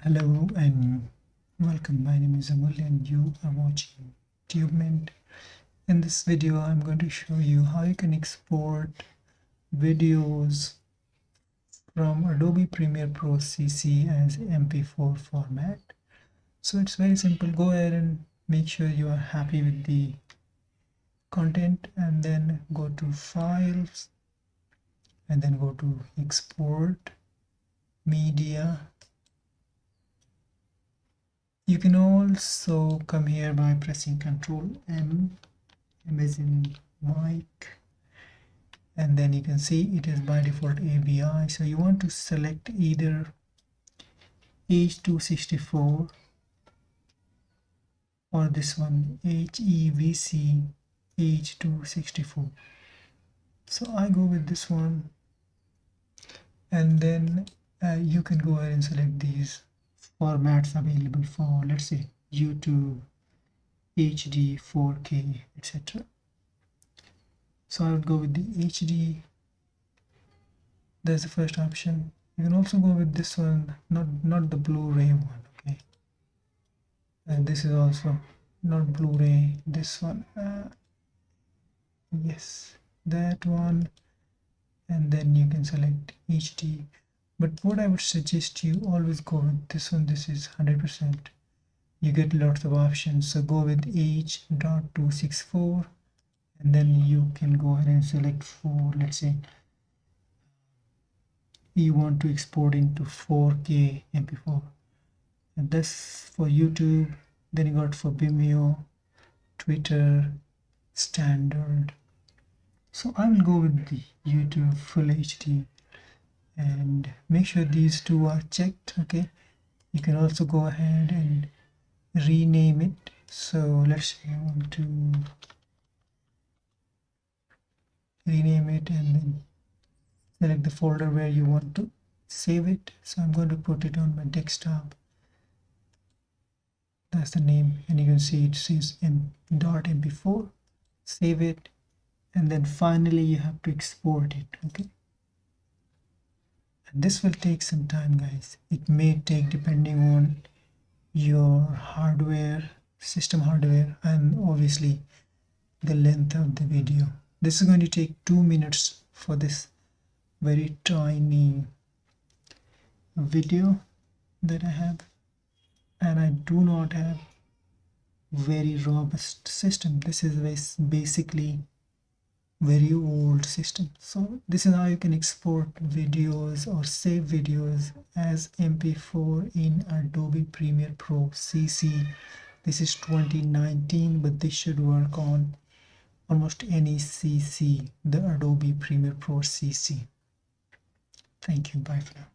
Hello and welcome. My name is Amul and you are watching TubeMint. In this video I'm going to show you how you can export videos from Adobe Premiere Pro CC as mp4 format. So it's very simple. Go ahead and make sure you are happy with the content and then go to Files and then go to Export Media. You can also come here by pressing Ctrl M as in mic, and then you can see it is by default AVI. So you want to select either H264 or this one HEVC H264. So I go with this one, and then you can go ahead and select these formats available for, let's say, YouTube, HD, 4K, etc. So I would go with the HD. There's the first option. You can also go with this one, not the Blu-ray one, okay? And this is also not Blu-ray. This one, yes, that one, and then you can select HD. But what I would suggest you always go with this one. This is 100%. You get lots of options. So go with H.264, and then you can go ahead and select for, let's say, you want to export into 4K mp4, and that's for YouTube. Then you got for Vimeo, Twitter, standard. So I will go with the YouTube full HD. And make sure these two are checked. Okay, you can also go ahead and rename it. So let's say I want to rename it and then select the folder where you want to save it. So I'm going to put it on my desktop. That's the name, and you can see it says .mp4. Save it, and then finally you have to export it. Okay, and this will take some time, guys. It may take, depending on your hardware, system hardware, and obviously the length of the video. This is going to take 2 minutes for this very tiny video that I have, and I do not have very robust system. This is basically very old system. So this is how you can export videos or save videos as mp4 in Adobe Premiere Pro CC. This is 2019, but this should work on almost any CC, the Adobe Premiere Pro CC. Thank you. Bye for now.